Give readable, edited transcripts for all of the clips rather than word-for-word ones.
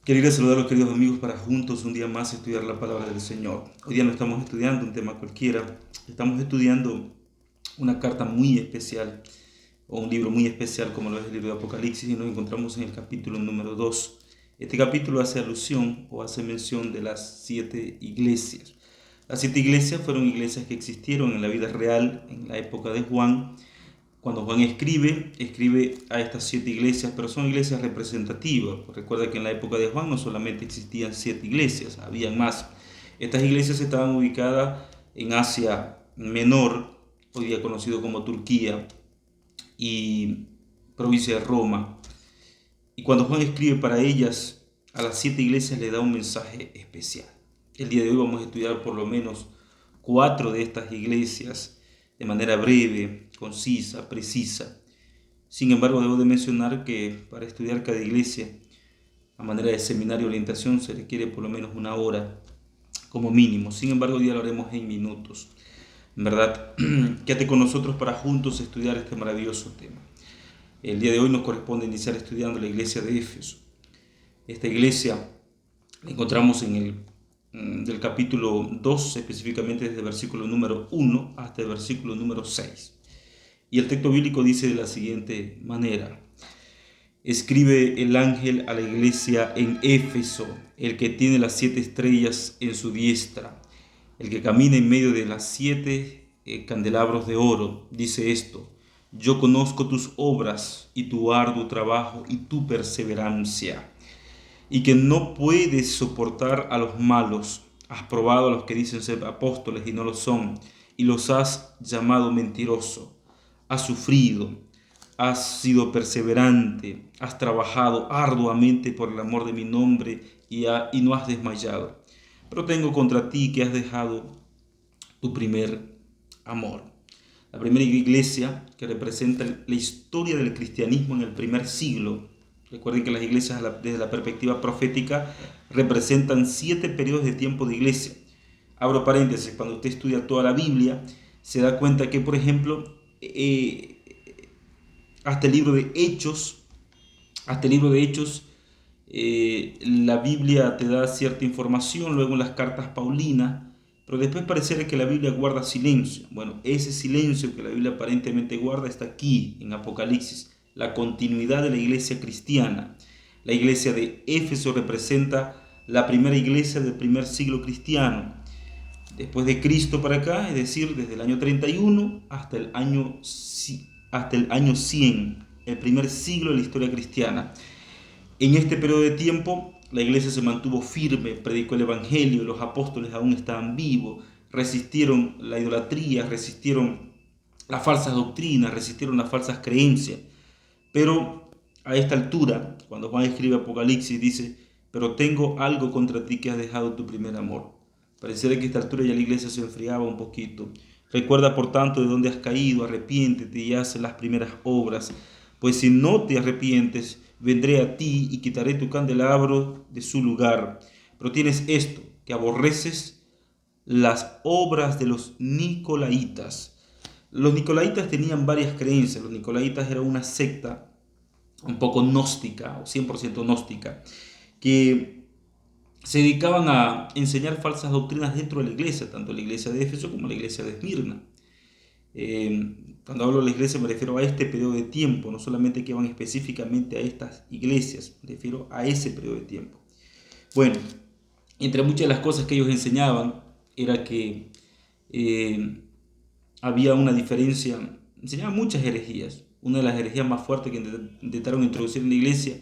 Quería saludar a los queridos amigos para juntos un día más estudiar la palabra del Señor. Hoy día no estamos estudiando un tema cualquiera, estamos estudiando una carta muy especial o un libro muy especial como lo es el libro de Apocalipsis, y nos encontramos en el capítulo número 2. Este capítulo hace alusión o hace mención de las 7 iglesias. Las 7 iglesias fueron iglesias que existieron en la vida real en la época de Juan. Cuando Juan escribe a estas 7 iglesias, pero son iglesias representativas. Recuerda que en la época de Juan no solamente existían 7 iglesias, habían más. Estas iglesias estaban ubicadas en Asia Menor, hoy día conocido como Turquía, y provincia de Roma. Y cuando Juan escribe para ellas, a las 7 iglesias le da un mensaje especial. El día de hoy vamos a estudiar por lo menos 4 de estas iglesias de manera breve, concisa, precisa. Sin embargo, debo de mencionar que para estudiar cada iglesia, a manera de seminario de orientación, se requiere por lo menos una hora como mínimo. Sin embargo, hoy día lo haremos en minutos. En verdad, quédate con nosotros para juntos estudiar este maravilloso tema. El día de hoy nos corresponde iniciar estudiando la iglesia de Éfeso. Esta iglesia la encontramos en del capítulo 2, específicamente desde el versículo número 1 hasta el versículo número 6. Y el texto bíblico dice de la siguiente manera: escribe el ángel a la iglesia en Éfeso, el que tiene las 7 estrellas en su diestra, el que camina en medio de las 7 candelabros de oro, dice esto: yo conozco tus obras y tu arduo trabajo y tu perseverancia, y que no puedes soportar a los malos. Has probado a los que dicen ser apóstoles y no lo son, y los has llamado mentiroso. Has sufrido, has sido perseverante, has trabajado arduamente por el amor de mi nombre y no has desmayado. Pero tengo contra ti que has dejado tu primer amor. La primera iglesia, que representa la historia del cristianismo en el primer siglo. Recuerden que las iglesias, desde la perspectiva profética, representan 7 periodos de tiempo de iglesia. Abro paréntesis: cuando usted estudia toda la Biblia, se da cuenta que, por ejemplo, hasta el libro de Hechos, la Biblia te da cierta información, luego en las cartas paulinas, pero después pareciera que la Biblia guarda silencio. Bueno, ese silencio que la Biblia aparentemente guarda está aquí en Apocalipsis, la continuidad de la iglesia cristiana. La iglesia de Éfeso representa la primera iglesia del primer siglo cristiano, después de Cristo para acá, es decir, desde el año 31 hasta el año 100, el primer siglo de la historia cristiana. En este periodo de tiempo, la iglesia se mantuvo firme, predicó el evangelio, los apóstoles aún estaban vivos, resistieron la idolatría, resistieron las falsas doctrinas, resistieron las falsas creencias. Pero a esta altura, cuando Juan escribe Apocalipsis, dice: pero tengo algo contra ti, que has dejado tu primer amor. Pareciera que a esta altura ya la iglesia se enfriaba un poquito. Recuerda por tanto de dónde has caído, arrepiéntete y haz las primeras obras. Pues si no te arrepientes, vendré a ti y quitaré tu candelabro de su lugar. Pero tienes esto, que aborreces las obras de los nicolaitas. Los nicolaitas tenían varias creencias. Los nicolaitas eran una secta un poco gnóstica o 100% gnóstica, que se dedicaban a enseñar falsas doctrinas dentro de la iglesia, tanto la iglesia de Éfeso como la iglesia de Esmirna. Cuando hablo de la iglesia me refiero a este periodo de tiempo, no solamente que van específicamente a estas iglesias, me refiero a ese periodo de tiempo. Bueno, entre muchas de las cosas que ellos enseñaban era que había una diferencia, enseñaban muchas herejías. Una de las herejías más fuertes que intentaron introducir en la iglesia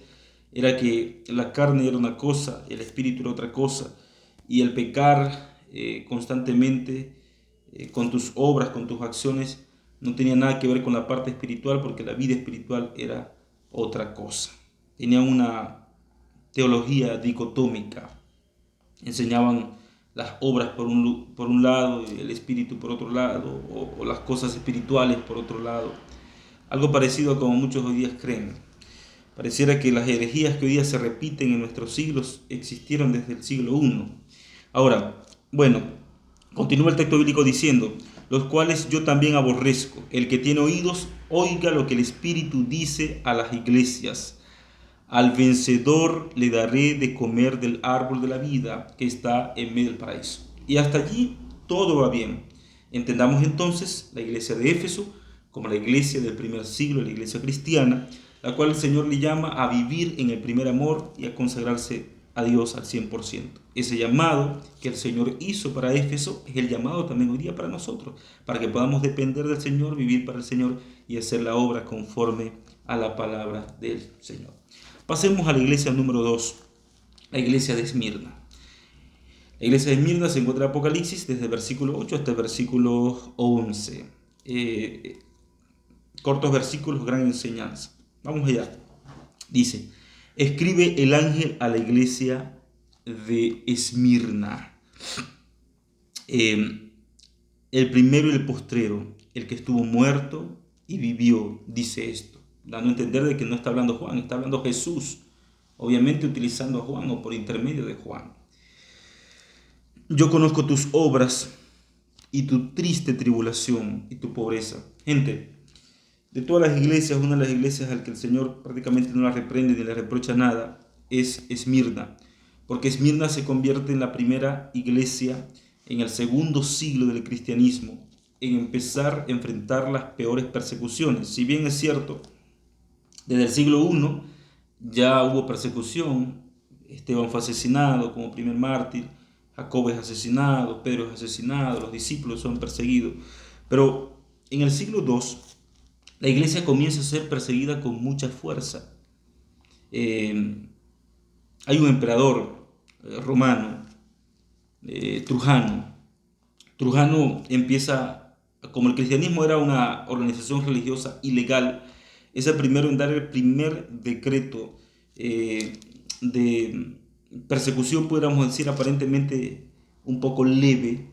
era que la carne era una cosa, el espíritu era otra cosa, y el pecar constantemente con tus obras, con tus acciones, no tenía nada que ver con la parte espiritual, porque la vida espiritual era otra cosa. Tenían una teología dicotómica. Enseñaban las obras por un lado y el espíritu por otro lado, o las cosas espirituales por otro lado. Algo parecido a como muchos hoy día creen. Pareciera que las herejías que hoy día se repiten en nuestros siglos existieron desde el siglo I. Ahora, bueno, continúa el texto bíblico diciendo: los cuales yo también aborrezco. El que tiene oídos, oiga lo que el Espíritu dice a las iglesias. Al vencedor le daré de comer del árbol de la vida que está en medio del paraíso. Y hasta allí todo va bien. Entendamos entonces la iglesia de Éfeso como la iglesia del primer siglo, la iglesia cristiana, la cual el Señor le llama a vivir en el primer amor y a consagrarse a Dios al 100%. Ese llamado que el Señor hizo para Éfeso es el llamado también hoy día para nosotros, para que podamos depender del Señor, vivir para el Señor y hacer la obra conforme a la palabra del Señor. Pasemos a la iglesia número 2, la iglesia de Esmirna. La iglesia de Esmirna se encuentra en Apocalipsis desde el versículo 8 hasta el versículo 11. Cortos versículos, gran enseñanza. Vamos allá. Dice: escribe el ángel a la iglesia de Esmirna, el primero y el postrero, el que estuvo muerto y vivió, dice esto, dando a entender de que no está hablando Juan, está hablando Jesús, obviamente utilizando a Juan o por intermedio de Juan. Yo conozco tus obras y tu triste tribulación y tu pobreza. Gente, de todas las iglesias, una de las iglesias al que el Señor prácticamente no la reprende ni le reprocha nada es Esmirna, porque Esmirna se convierte en la primera iglesia en el segundo siglo del cristianismo en empezar a enfrentar las peores persecuciones. Si bien es cierto, desde el siglo I ya hubo persecución, Esteban fue asesinado como primer mártir, Jacobo es asesinado, Pedro es asesinado, los discípulos son perseguidos, pero en el siglo II la iglesia comienza a ser perseguida con mucha fuerza. Hay un emperador romano, Trujano. Trujano empieza, como el cristianismo era una organización religiosa ilegal, es el primero en dar el primer decreto de persecución, podríamos decir, aparentemente un poco leve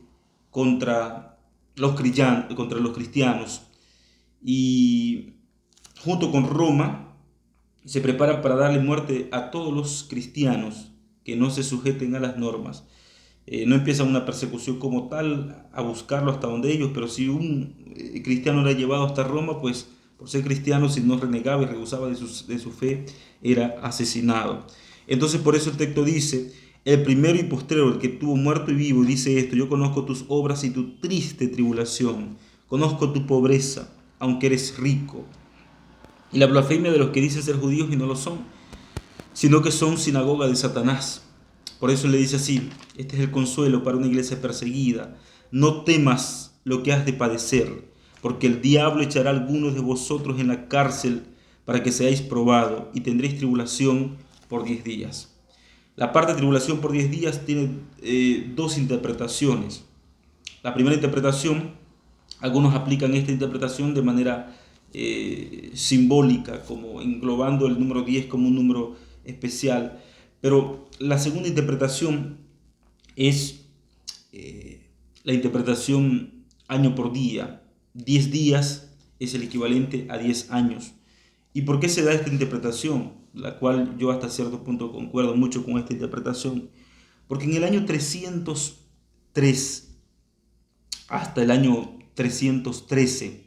contra los cristianos. Y junto con Roma se prepara para darle muerte a todos los cristianos que no se sujeten a las normas. No empieza una persecución como tal a buscarlo hasta donde ellos, pero si un cristiano era llevado hasta Roma, pues por ser cristiano, si no renegaba y rehusaba de su fe, era asesinado. Entonces por eso el texto dice: el primero y postrero, el que estuvo muerto y vivo, dice esto: yo conozco tus obras y tu triste tribulación, conozco tu pobreza, aunque eres rico, y la blasfemia de los que dicen ser judíos y no lo son, sino que son sinagoga de Satanás. Por eso le dice así: este es el consuelo para una iglesia perseguida. No temas lo que has de padecer, porque el diablo echará a algunos de vosotros en la cárcel para que seáis probados, y tendréis tribulación por 10 días. La parte de tribulación por 10 días tiene dos interpretaciones. La primera interpretación, algunos aplican esta interpretación de manera simbólica, como englobando el número 10 como un número especial. Pero la segunda interpretación es la interpretación año por día. 10 días es el equivalente a 10 años. ¿Y por qué se da esta interpretación? La cual yo hasta cierto punto concuerdo mucho con esta interpretación. Porque en el año 303 hasta el año 313,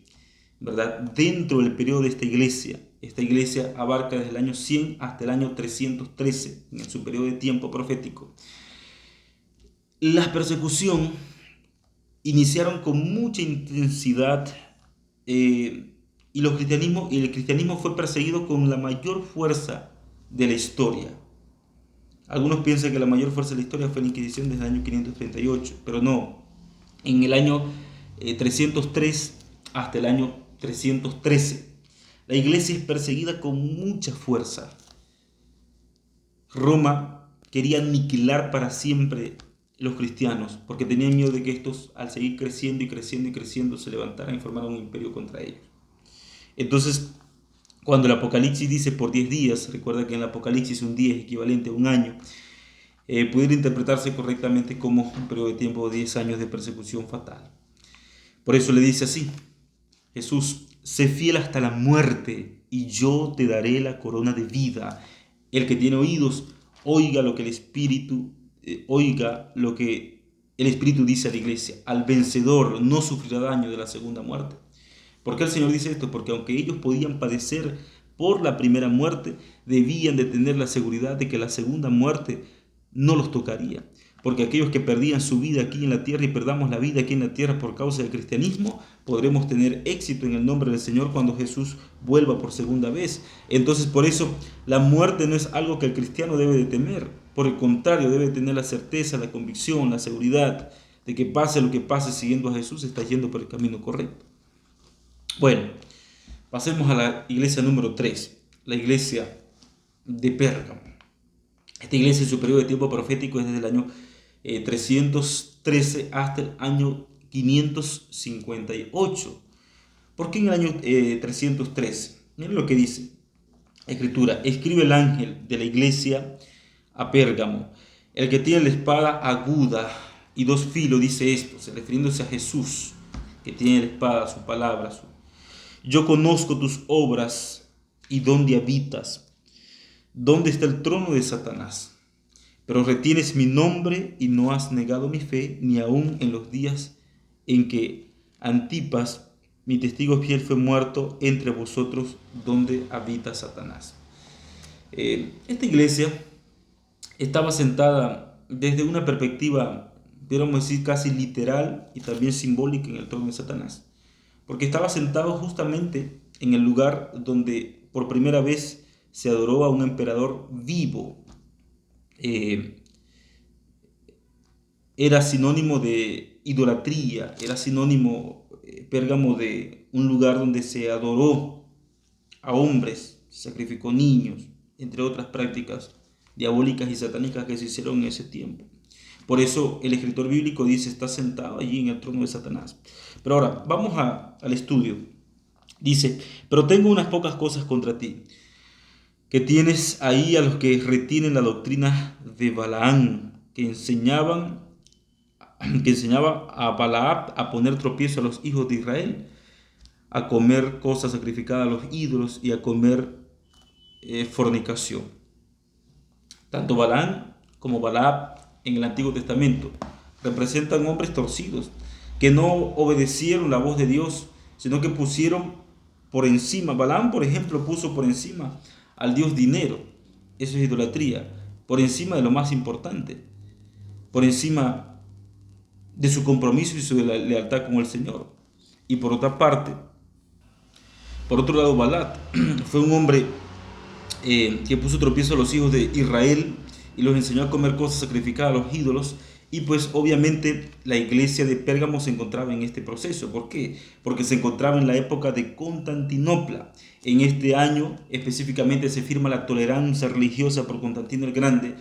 ¿verdad? Dentro del periodo de esta iglesia abarca desde el año 100 hasta el año 313, en su periodo de tiempo profético. Las persecuciones iniciaron con mucha intensidad y el cristianismo fue perseguido con la mayor fuerza de la historia. Algunos piensan que la mayor fuerza de la historia fue la Inquisición desde el año 538, pero no. En el año 303 hasta el año 313, la iglesia es perseguida con mucha fuerza. Roma quería aniquilar para siempre los cristianos, porque tenían miedo de que estos, al seguir creciendo y creciendo y creciendo, se levantaran y formaran un imperio contra ellos. Entonces, cuando el Apocalipsis dice por 10 días, recuerda que en el Apocalipsis un día es equivalente a un año, pudiera interpretarse correctamente como un periodo de tiempo de 10 años de persecución fatal. Por eso le dice así: Jesús, sé fiel hasta la muerte y yo te daré la corona de vida. El que tiene oídos, oiga lo que el Espíritu dice a la iglesia. Al vencedor no sufrirá daño de la segunda muerte. ¿Por qué el Señor dice esto? Porque aunque ellos podían padecer por la primera muerte, debían de tener la seguridad de que la segunda muerte no los tocaría. Porque aquellos que perdían su vida aquí en la tierra y perdamos la vida aquí en la tierra por causa del cristianismo, podremos tener éxito en el nombre del Señor cuando Jesús vuelva por segunda vez. Entonces, por eso, la muerte no es algo que el cristiano debe de temer. Por el contrario, debe tener la certeza, la convicción, la seguridad de que pase lo que pase siguiendo a Jesús, está yendo por el camino correcto. Bueno, pasemos a la iglesia número 3, la iglesia de Pérgamo. Esta iglesia en su periodo de tiempo profético es desde el año 313 hasta el año 558. ¿Por qué en el año 313? Miren lo que dice la Escritura. Escribe el ángel de la iglesia a Pérgamo, el que tiene la espada aguda y dos filos, dice esto, refiriéndose a Jesús, que tiene la espada, su palabra. Yo conozco tus obras y dónde habitas, dónde está el trono de Satanás. Pero retienes mi nombre y no has negado mi fe, ni aun en los días en que Antipas, mi testigo fiel, fue muerto entre vosotros, donde habita Satanás. Esta iglesia estaba sentada desde una perspectiva, podríamos decir, casi literal y también simbólica en el trono de Satanás. Porque estaba sentado justamente en el lugar donde por primera vez se adoró a un emperador vivo. Era sinónimo de idolatría, era sinónimo, Pérgamo, de un lugar donde se adoró a hombres, se sacrificó niños, entre otras prácticas diabólicas y satánicas que se hicieron en ese tiempo. Por eso el escritor bíblico dice, está sentado allí en el trono de Satanás. Pero ahora, vamos al estudio. Dice, pero tengo unas pocas cosas contra ti, que tienes ahí a los que retienen la doctrina de Balaam, que enseñaba a Balaam a poner tropiezo a los hijos de Israel, a comer cosas sacrificadas a los ídolos y a comer fornicación. Tanto Balaam como Balaam en el Antiguo Testamento representan hombres torcidos que no obedecieron la voz de Dios, sino que pusieron por encima. Balaam, por ejemplo, puso por encima al Dios dinero. Eso es idolatría. Por encima de lo más importante. Por encima de su compromiso y su lealtad con el Señor. Y por otra parte, por otro lado, Balac fue un hombre que puso tropiezo a los hijos de Israel y los enseñó a comer cosas sacrificadas a los ídolos. Y pues obviamente la iglesia de Pérgamo se encontraba en este proceso. ¿Por qué? Porque se encontraba en la época de Constantinopla. En este año específicamente se firma la tolerancia religiosa por Constantino el Grande,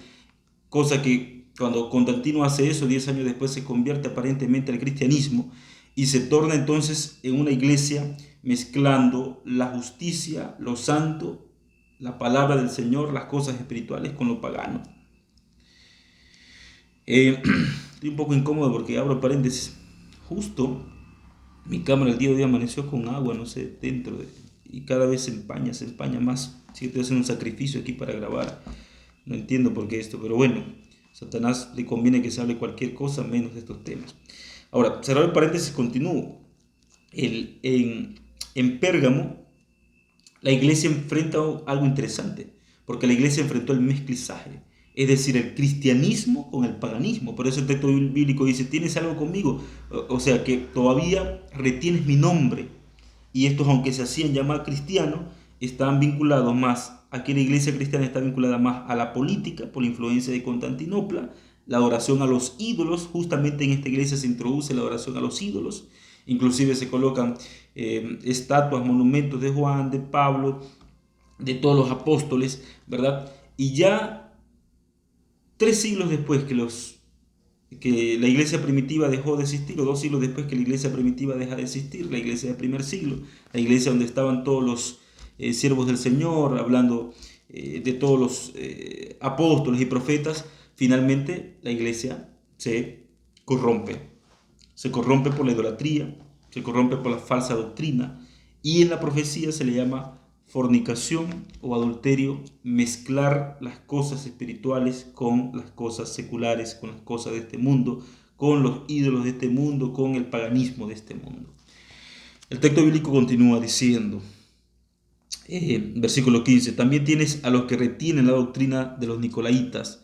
cosa que cuando Constantino hace eso, 10 años después se convierte aparentemente al cristianismo y se torna entonces en una iglesia mezclando la justicia, lo santo, la palabra del Señor, las cosas espirituales con lo pagano. Estoy un poco incómodo porque abro paréntesis. Justo mi cámara el día de hoy amaneció con agua, no sé, dentro y cada vez se empaña más. Sí, estoy haciendo un sacrificio aquí para grabar. No entiendo por qué esto, pero bueno, Satanás le conviene que se hable cualquier cosa menos de estos temas. Ahora, cerrar el paréntesis, continúo. En Pérgamo, la iglesia enfrenta algo interesante, porque la iglesia enfrentó el mezclizaje. Es decir, el cristianismo con el paganismo. Por eso el texto bíblico dice, ¿tienes algo conmigo? O sea, que todavía retienes mi nombre. Y estos, aunque se hacían llamar cristianos, estaban vinculados más, aquí la iglesia cristiana está vinculada más a la política, por la influencia de Constantinopla, la adoración a los ídolos. Justamente en esta iglesia se introduce la adoración a los ídolos. Inclusive se colocan estatuas, monumentos de Juan, de Pablo, de todos los apóstoles, ¿verdad? Y ya 3 siglos después que la iglesia primitiva dejó de existir, o 2 siglos después que la iglesia primitiva deja de existir, la iglesia del primer siglo, la iglesia donde estaban todos los siervos del Señor, hablando de todos los apóstoles y profetas, finalmente la iglesia se corrompe por la idolatría, se corrompe por la falsa doctrina, y en la profecía se le llama fornicación o adulterio, mezclar las cosas espirituales con las cosas seculares, con las cosas de este mundo, con los ídolos de este mundo, con el paganismo de este mundo. El texto bíblico continúa diciendo, Versículo 15, también tienes a los que retienen la doctrina de los nicolaitas,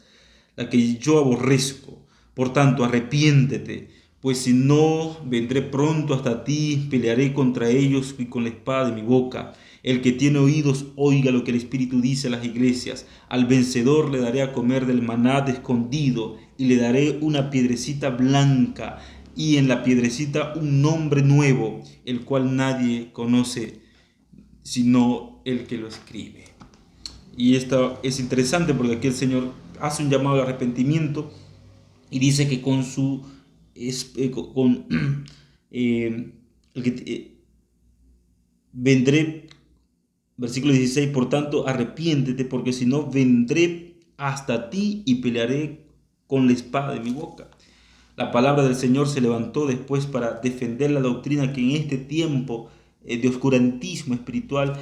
la que yo aborrezco. Por tanto, arrepiéntete, pues si no, vendré pronto hasta ti, pelearé contra ellos y con la espada de mi boca. El que tiene oídos, oiga lo que el Espíritu dice a las iglesias. Al vencedor le daré a comer del maná escondido y le daré una piedrecita blanca y en la piedrecita un nombre nuevo, el cual nadie conoce sino el que lo escribe. Y esto es interesante porque aquí el Señor hace un llamado al arrepentimiento y dice que con su con el que vendré, versículo 16, por tanto arrepiéntete porque si no vendré hasta ti y pelearé con la espada de mi boca. La palabra del Señor se levantó después para defender la doctrina que en este tiempo de oscurantismo espiritual,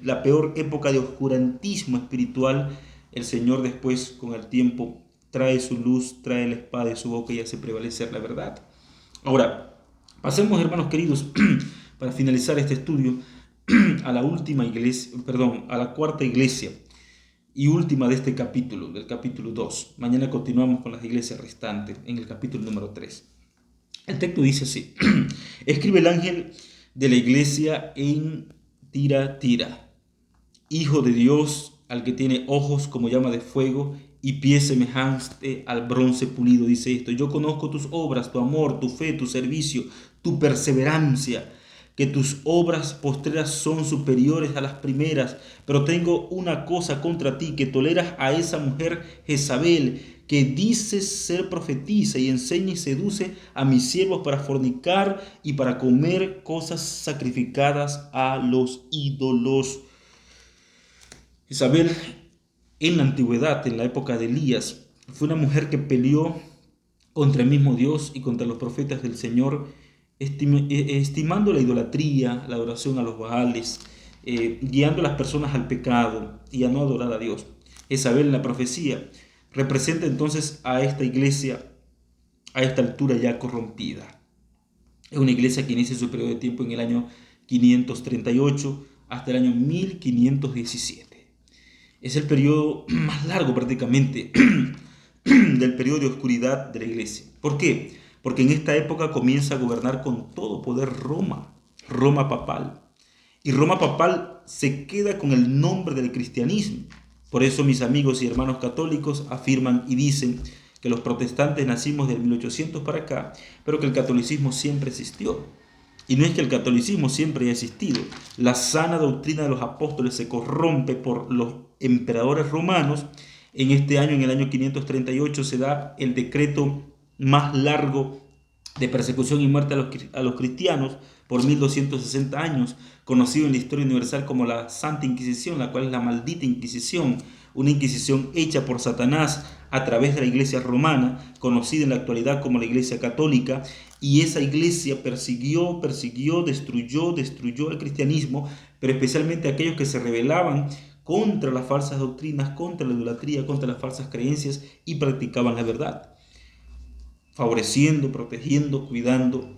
la peor época de oscurantismo espiritual, el Señor después con el tiempo trae su luz, trae la espada de su boca y hace prevalecer la verdad. Ahora, pasemos, hermanos queridos, para finalizar este estudio, a la última iglesia, perdón, a la cuarta iglesia y última de este capítulo, del capítulo 2. Mañana continuamos con las iglesias restantes en el capítulo número 3. El texto dice así: escribe el ángel de la iglesia en Tiatira, hijo de Dios, al que tiene ojos como llama de fuego y pies semejante al bronce pulido, dice esto: yo conozco tus obras, tu amor, tu fe, tu servicio, tu perseverancia, que tus obras postreras son superiores a las primeras, pero tengo una cosa contra ti, que toleras a esa mujer Jezabel, que dice ser profetisa y enseña y seduce a mis siervos para fornicar y para comer cosas sacrificadas a los ídolos. Jezabel en la antigüedad, en la época de Elías, fue una mujer que peleó contra el mismo Dios y contra los profetas del Señor, estimando la idolatría, la adoración a los Baales, guiando a las personas al pecado y a no adorar a Dios. Jezabel en la profecía representa entonces a esta iglesia a esta altura ya corrompida. Es una iglesia que inicia su periodo de tiempo en el año 538 hasta el año 1517. Es el periodo más largo prácticamente del periodo de oscuridad de la iglesia. ¿Por qué? Porque en esta época comienza a gobernar con todo poder Roma, Roma papal. Y Roma papal se queda con el nombre del cristianismo. Por eso mis amigos y hermanos católicos afirman y dicen que los protestantes nacimos del 1800 para acá, pero que el catolicismo siempre existió. Y no es que el catolicismo siempre haya existido. La sana doctrina de los apóstoles se corrompe por los emperadores romanos. En este año, en el año 538, se da el decreto más largo de persecución y muerte a los cristianos por 1260 años, conocido en la historia universal como la Santa Inquisición, la cual es la maldita Inquisición, una Inquisición hecha por Satanás a través de la Iglesia romana, conocida en la actualidad como la Iglesia Católica, y esa iglesia persiguió, destruyó el cristianismo, pero especialmente aquellos que se rebelaban contra las falsas doctrinas, contra la idolatría, contra las falsas creencias y practicaban la verdad, favoreciendo, protegiendo, cuidando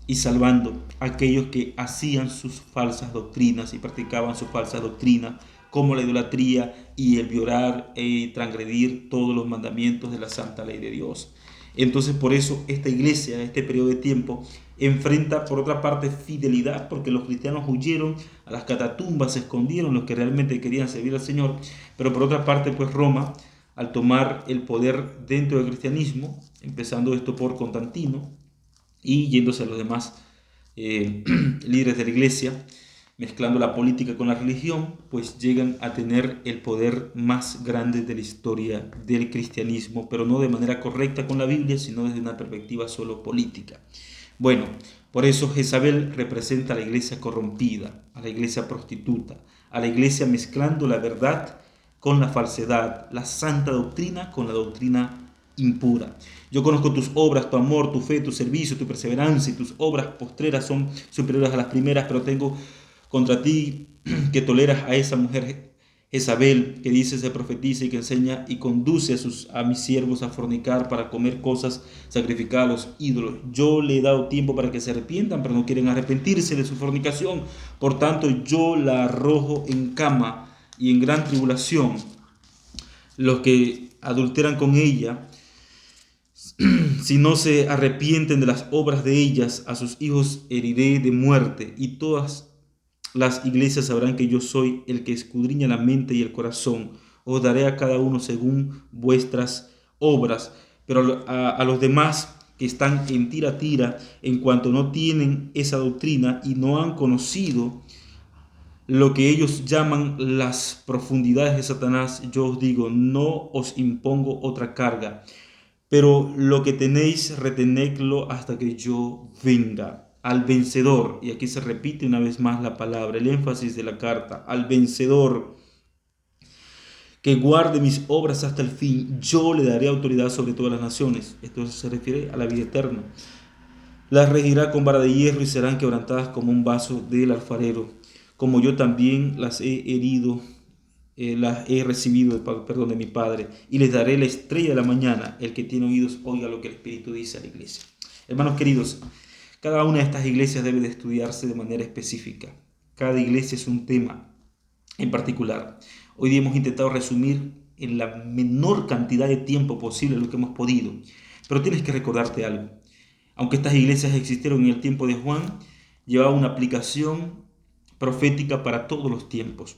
y salvando a aquellos que hacían sus falsas doctrinas y practicaban sus falsas doctrinas, como la idolatría y el violar y transgredir todos los mandamientos de la santa ley de Dios. Entonces por eso esta iglesia, este periodo de tiempo, enfrenta por otra parte fidelidad, porque los cristianos huyeron a las catatumbas, se escondieron los que realmente querían servir al Señor, pero por otra parte pues Roma, al tomar el poder dentro del cristianismo, empezando esto por Constantino y yéndose a los demás líderes de la iglesia, mezclando la política con la religión, pues llegan a tener el poder más grande de la historia del cristianismo, pero no de manera correcta con la Biblia, sino desde una perspectiva solo política. Bueno, por eso Jezabel representa a la iglesia corrompida, a la iglesia prostituta, a la iglesia mezclando la verdad con la falsedad, la santa doctrina con la doctrina impura. Yo conozco tus obras, tu amor, tu fe, tu servicio, tu perseverancia, y tus obras postreras son superiores a las primeras, pero tengo contra ti que toleras a esa mujer Jezabel, que dice, se profetiza y que enseña y conduce a mis siervos a fornicar para comer cosas sacrificadas a los ídolos. Yo le he dado tiempo para que se arrepientan, pero no quieren arrepentirse de su fornicación. Por tanto, yo la arrojo en cama y en gran tribulación. Los que adulteran con ella, si no se arrepienten de las obras de ellas, a sus hijos heriré de muerte, y todas las iglesias sabrán que yo soy el que escudriña la mente y el corazón. Os daré a cada uno según vuestras obras. Pero a los demás que están en tira, en cuanto no tienen esa doctrina y no han conocido lo que ellos llaman las profundidades de Satanás, yo os digo, no os impongo otra carga, pero lo que tenéis, retenedlo hasta que yo venga. Al vencedor, y aquí se repite una vez más la palabra, el énfasis de la carta, al vencedor que guarde mis obras hasta el fin, yo le daré autoridad sobre todas las naciones. Esto se refiere a la vida eterna. Las regirá con vara de hierro y serán quebrantadas como un vaso del alfarero. Como yo también las he herido, las he recibido de mi Padre, y les daré la estrella de la mañana. El que tiene oídos, oiga lo que el Espíritu dice a la iglesia. Hermanos queridos, cada una de estas iglesias debe de estudiarse de manera específica. Cada iglesia es un tema en particular. Hoy día hemos intentado resumir en la menor cantidad de tiempo posible lo que hemos podido, pero tienes que recordarte algo. Aunque estas iglesias existieron en el tiempo de Juan, llevaba una aplicación profética para todos los tiempos.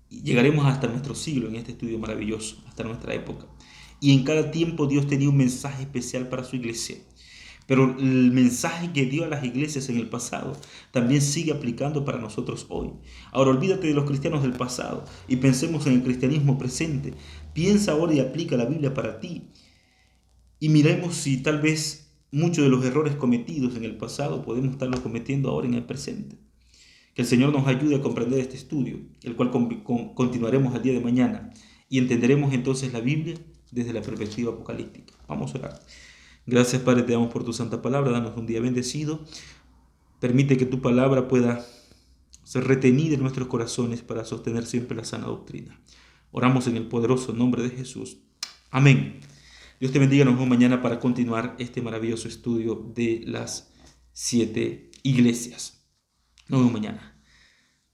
Y llegaremos hasta nuestro siglo en este estudio maravilloso, hasta nuestra época. Y en cada tiempo Dios tenía un mensaje especial para su iglesia. Pero el mensaje que dio a las iglesias en el pasado también sigue aplicando para nosotros hoy. Ahora olvídate de los cristianos del pasado y pensemos en el cristianismo presente. Piensa ahora y aplica la Biblia para ti. Y miremos si tal vez muchos de los errores cometidos en el pasado podemos estarlos cometiendo ahora en el presente. Que el Señor nos ayude a comprender este estudio, el cual continuaremos el día de mañana y entenderemos entonces la Biblia desde la perspectiva apocalíptica. Vamos a orar. Gracias, Padre, te damos por tu santa palabra. Danos un día bendecido. Permite que tu palabra pueda ser retenida en nuestros corazones para sostener siempre la sana doctrina. Oramos en el poderoso nombre de Jesús. Amén. Dios te bendiga. Nos vemos mañana para continuar este maravilloso estudio de las 7 iglesias. Nos vemos mañana.